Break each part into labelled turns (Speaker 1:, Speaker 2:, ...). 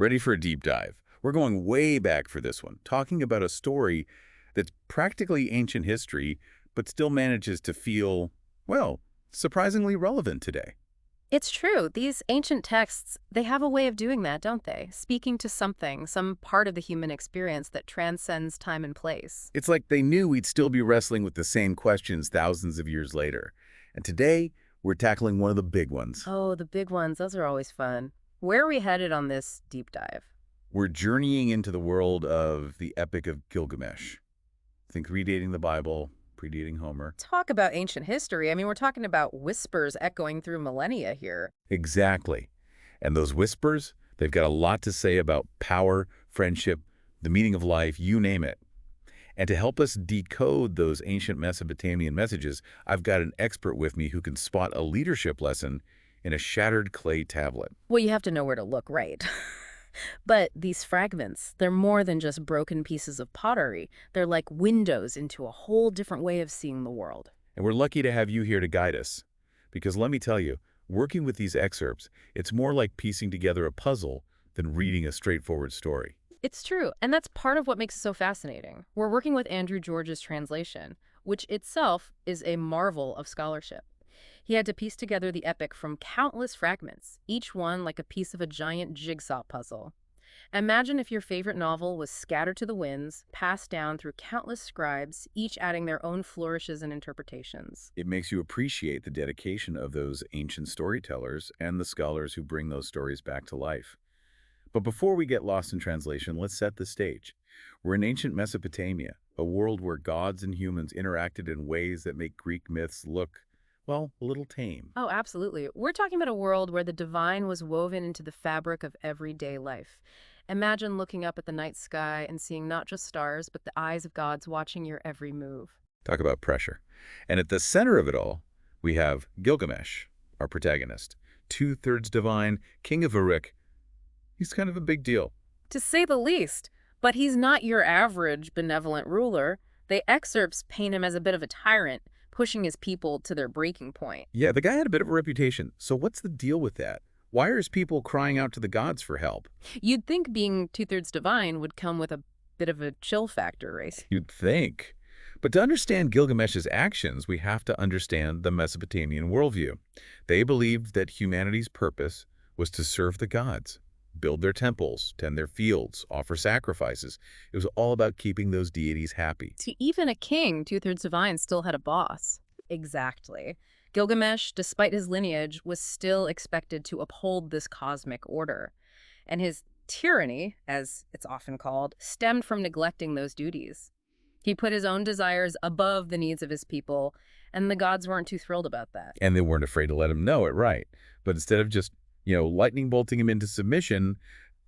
Speaker 1: Ready for a deep dive? We're going way back for this one, talking about a story that's practically ancient history, but still manages to feel, well, surprisingly relevant today.
Speaker 2: It's true. These ancient texts, they have a way of doing that, don't they? Speaking to something, some part of the human experience that transcends time and place.
Speaker 1: It's like they knew we'd still be wrestling with the same questions thousands of years later. And today, we're tackling one of the big ones.
Speaker 2: Oh, the big ones. Those are always fun. Where are we headed on this deep dive?
Speaker 1: We're journeying into the world of the Epic of Gilgamesh. Think redating the Bible, predating Homer.
Speaker 2: Talk about ancient history. I mean, we're talking about whispers echoing through millennia here.
Speaker 1: Exactly. And those whispers, they've got a lot to say about power, friendship, the meaning of life, you name it. And to help us decode those ancient Mesopotamian messages, I've got an expert with me who can spot a leadership lesson in a shattered clay tablet.
Speaker 2: Well, you have to know where to look, right? But these fragments, they're more than just broken pieces of pottery. They're like windows into a whole different way of seeing the world.
Speaker 1: And we're lucky to have you here to guide us. Because let me tell you, working with these excerpts, it's more like piecing together a puzzle than reading a straightforward story.
Speaker 2: It's true, and that's part of what makes it so fascinating. We're working with Andrew George's translation, which itself is a marvel of scholarship. He had to piece together the epic from countless fragments, each one like a piece of a giant jigsaw puzzle. Imagine if your favorite novel was scattered to the winds, passed down through countless scribes, each adding their own flourishes and interpretations.
Speaker 1: It makes you appreciate the dedication of those ancient storytellers and the scholars who bring those stories back to life. But before we get lost in translation, let's set the stage. We're in ancient Mesopotamia, a world where gods and humans interacted in ways that make Greek myths look, well, a little tame.
Speaker 2: Oh, absolutely. We're talking about a world where the divine was woven into the fabric of everyday life. Imagine looking up at the night sky and seeing not just stars, but the eyes of gods watching your every move.
Speaker 1: Talk about pressure. And at the center of it all, we have Gilgamesh, our protagonist. 2/3 divine, king of Uruk. He's kind of a big deal.
Speaker 2: To say the least. But he's not your average benevolent ruler. The excerpts paint him as a bit of a tyrant, pushing his people to their breaking point.
Speaker 1: Yeah, the guy had a bit of a reputation. So what's the deal with that? Why are his people crying out to the gods for help?
Speaker 2: You'd think being 2/3 divine would come with a bit of a chill factor, right?
Speaker 1: You'd think. But to understand Gilgamesh's actions, we have to understand the Mesopotamian worldview. They believed that humanity's purpose was to serve the gods, build their temples, tend their fields, offer sacrifices. It was all about keeping those deities happy.
Speaker 2: To even a king, 2/3 divine still had a boss. Exactly. Gilgamesh, despite his lineage, was still expected to uphold this cosmic order. And his tyranny, as it's often called, stemmed from neglecting those duties. He put his own desires above the needs of his people, and the gods weren't too thrilled about that.
Speaker 1: And they weren't afraid to let him know it, right? But instead of just, lightning bolting him into submission,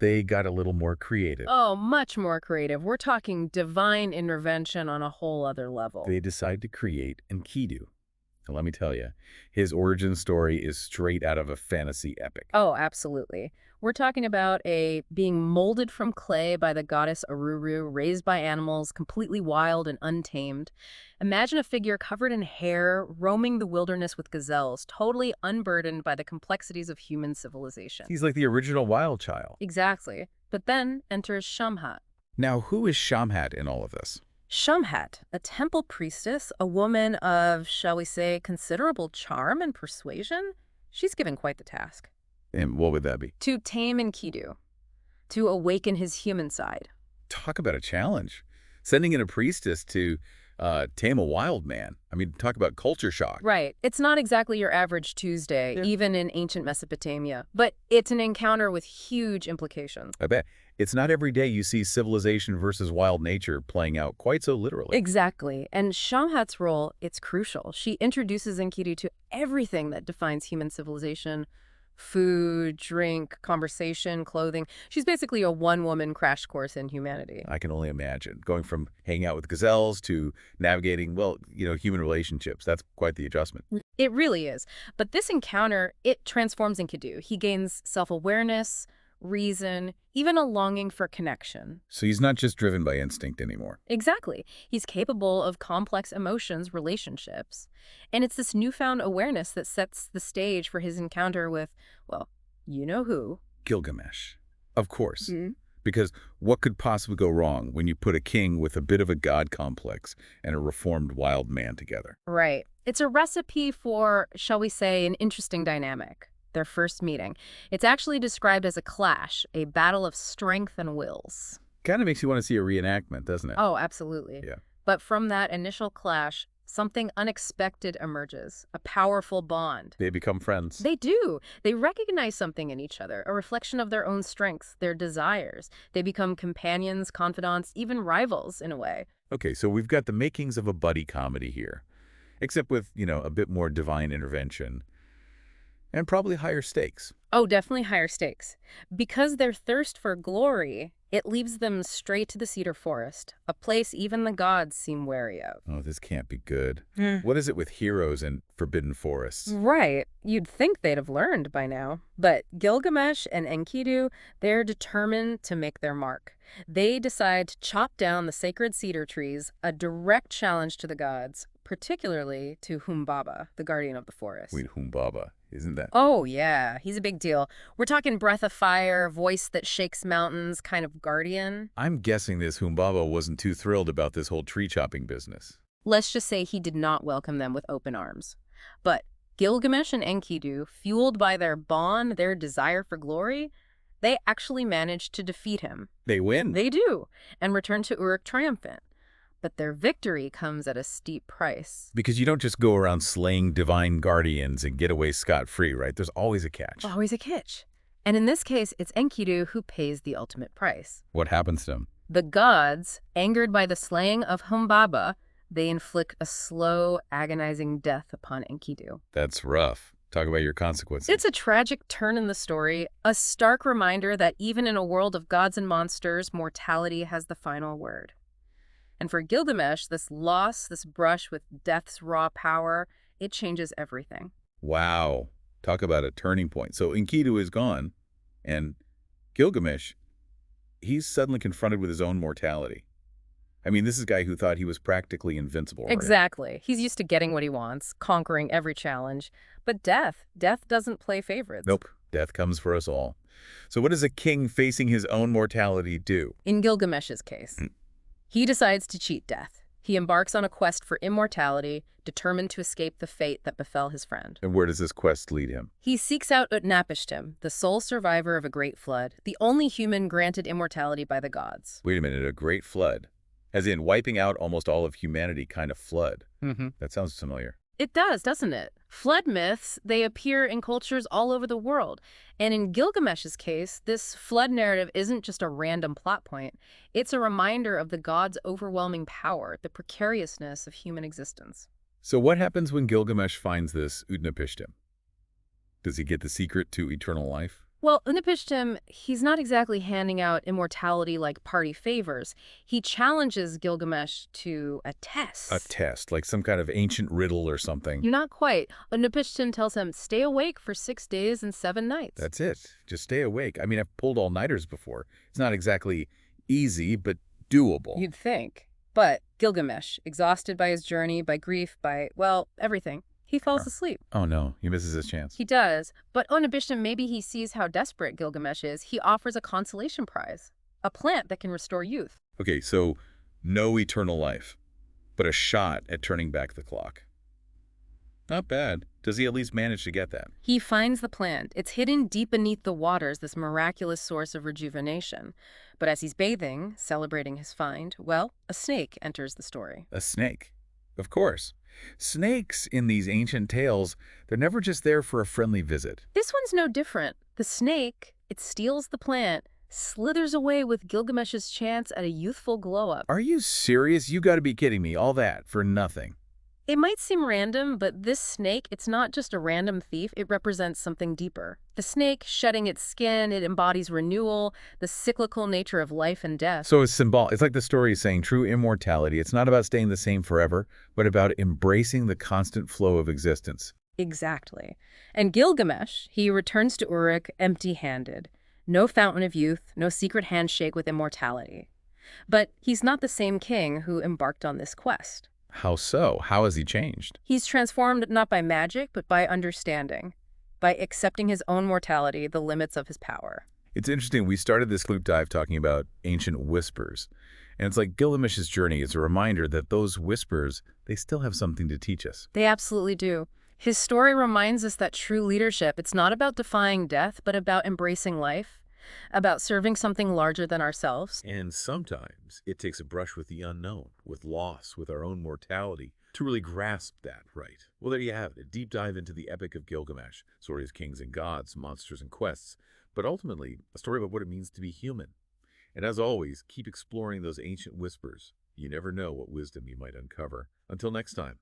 Speaker 1: they got a little more creative.
Speaker 2: Oh, much more creative. We're talking divine intervention on a whole other level.
Speaker 1: They decide to create Enkidu. And let me tell you, his origin story is straight out of a fantasy epic.
Speaker 2: Oh, absolutely. We're talking about a being molded from clay by the goddess Uruk, raised by animals, completely wild and untamed. Imagine a figure covered in hair, roaming the wilderness with gazelles, totally unburdened by the complexities of human civilization.
Speaker 1: He's like the original wild child.
Speaker 2: Exactly. But then enters Shamhat.
Speaker 1: Now, who is Shamhat in all of this?
Speaker 2: Shamhat, a temple priestess, a woman of, shall we say, considerable charm and persuasion. She's given quite the task.
Speaker 1: And what would that be?
Speaker 2: To tame Enkidu, to awaken his human side.
Speaker 1: Talk about a challenge. Sending in a priestess to tame a wild man. I mean, talk about culture shock.
Speaker 2: Right. It's not exactly your average Tuesday, even in ancient Mesopotamia, but it's an encounter with huge implications.
Speaker 1: I bet. It's not every day you see civilization versus wild nature playing out quite so literally.
Speaker 2: Exactly. And Shamhat's role, it's crucial. She introduces Enkidu to everything that defines human civilization. Food, drink, conversation, clothing. She's basically a one-woman crash course in humanity.
Speaker 1: I can only imagine. Going from hanging out with gazelles to navigating, human relationships. That's quite the adjustment.
Speaker 2: It really is. But this encounter, it transforms Enkidu. He gains self-awareness, reason, even a longing for connection.
Speaker 1: So he's not just driven by instinct anymore.
Speaker 2: Exactly. He's capable of complex emotions, relationships. And it's this newfound awareness that sets the stage for his encounter with, well, you know who.
Speaker 1: Gilgamesh. Of course. Because what could possibly go wrong when you put a king with a bit of a god complex and a reformed wild man together?
Speaker 2: Right. It's a recipe for, shall we say, an interesting dynamic. Their first meeting. It's actually described as a clash, a battle of strength and wills.
Speaker 1: Kind of makes you want to see a reenactment, doesn't it?
Speaker 2: Oh, absolutely.
Speaker 1: Yeah.
Speaker 2: But from that initial clash, something unexpected emerges, a powerful bond.
Speaker 1: They become friends.
Speaker 2: They do. They recognize something in each other, a reflection of their own strengths, their desires. They become companions, confidants, even rivals in a way.
Speaker 1: Okay, so we've got the makings of a buddy comedy here, except with, a bit more divine intervention and probably higher stakes.
Speaker 2: Oh, definitely higher stakes. Because their thirst for glory, it leads them straight to the cedar forest, a place even the gods seem wary of.
Speaker 1: Oh, this can't be good. What is it with heroes and forbidden forests?
Speaker 2: Right. You'd think they'd have learned by now. But Gilgamesh and Enkidu, they're determined to make their mark. They decide to chop down the sacred cedar trees, a direct challenge to the gods, particularly to Humbaba, the guardian of the forest.
Speaker 1: Wait, Humbaba, isn't that?
Speaker 2: Oh, yeah. He's a big deal. We're talking breath of fire, voice that shakes mountains, kind of guardian.
Speaker 1: I'm guessing this Humbaba wasn't too thrilled about this whole tree chopping business.
Speaker 2: Let's just say he did not welcome them with open arms. But Gilgamesh and Enkidu, fueled by their bond, their desire for glory, they actually managed to defeat him.
Speaker 1: They win.
Speaker 2: They do, and return to Uruk triumphant. But their victory comes at a steep price.
Speaker 1: Because you don't just go around slaying divine guardians and get away scot-free, right? There's always a catch.
Speaker 2: Always a catch. And in this case, it's Enkidu who pays the ultimate price.
Speaker 1: What happens to him?
Speaker 2: The gods, angered by the slaying of Humbaba, they inflict a slow, agonizing death upon Enkidu.
Speaker 1: That's rough. Talk about your consequences.
Speaker 2: It's a tragic turn in the story, a stark reminder that even in a world of gods and monsters, mortality has the final word. And for Gilgamesh, this loss, this brush with death's raw power, it changes everything.
Speaker 1: Wow. Talk about a turning point. So Enkidu is gone, and Gilgamesh, he's suddenly confronted with his own mortality. I mean, this is a guy who thought he was practically invincible. Right?
Speaker 2: Exactly. He's used to getting what he wants, conquering every challenge. But death doesn't play favorites.
Speaker 1: Nope. Death comes for us all. So what does a king facing his own mortality do?
Speaker 2: In Gilgamesh's case, he decides to cheat death. He embarks on a quest for immortality, determined to escape the fate that befell his friend.
Speaker 1: And where does this quest lead him?
Speaker 2: He seeks out Utnapishtim, the sole survivor of a great flood, the only human granted immortality by the gods.
Speaker 1: Wait a minute, a great flood? As in wiping out almost all of humanity kind of flood. That sounds familiar.
Speaker 2: It does, doesn't it? Flood myths, they appear in cultures all over the world. And in Gilgamesh's case, this flood narrative isn't just a random plot point. It's a reminder of the gods' overwhelming power, the precariousness of human existence.
Speaker 1: So what happens when Gilgamesh finds this Utnapishtim? Does he get the secret to eternal life?
Speaker 2: Well, Utnapishtim, he's not exactly handing out immortality like party favors. He challenges Gilgamesh to a test.
Speaker 1: A test, like some kind of ancient riddle or something.
Speaker 2: Not quite. Utnapishtim tells him, stay awake for 6 days and 7 nights.
Speaker 1: That's it. Just stay awake. I mean, I've pulled all-nighters before. It's not exactly easy, but doable.
Speaker 2: You'd think. But Gilgamesh, exhausted by his journey, by grief, by, well, everything, he falls asleep.
Speaker 1: Oh no, he misses his chance.
Speaker 2: He does. But Utnapishtim, maybe he sees how desperate Gilgamesh is. He offers a consolation prize, a plant that can restore youth.
Speaker 1: Okay, so no eternal life, but a shot at turning back the clock. Not bad. Does he at least manage to get that?
Speaker 2: He finds the plant. It's hidden deep beneath the waters, this miraculous source of rejuvenation. But as he's bathing, celebrating his find, well, a snake enters the story.
Speaker 1: A snake. Of course. Snakes in these ancient tales, they're never just there for a friendly visit.
Speaker 2: This one's no different. The snake, it steals the plant, slithers away with Gilgamesh's chance at a youthful glow-up.
Speaker 1: Are you serious? You gotta be kidding me. All that for nothing.
Speaker 2: It might seem random, but this snake, it's not just a random thief. It represents something deeper. The snake shedding its skin, it embodies renewal, the cyclical nature of life and death.
Speaker 1: So it's symbolic. It's like the story is saying true immortality. It's not about staying the same forever, but about embracing the constant flow of existence.
Speaker 2: Exactly. And Gilgamesh, he returns to Uruk empty-handed. No fountain of youth, no secret handshake with immortality. But he's not the same king who embarked on this quest.
Speaker 1: How so? How has he changed?
Speaker 2: He's transformed not by magic, but by understanding, by accepting his own mortality, the limits of his power.
Speaker 1: It's interesting, we started this loop dive talking about ancient whispers. And it's like Gilgamesh's journey is a reminder that those whispers, they still have something to teach us.
Speaker 2: They absolutely do. His story reminds us that true leadership, it's not about defying death, but about embracing life, about serving something larger than ourselves.
Speaker 1: And sometimes it takes a brush with the unknown, with loss, with our own mortality, to really grasp that, right? Well, there you have it, a deep dive into the Epic of Gilgamesh, story of kings and gods, monsters and quests, but ultimately a story about what it means to be human. And as always, keep exploring those ancient whispers. You never know what wisdom you might uncover. Until next time.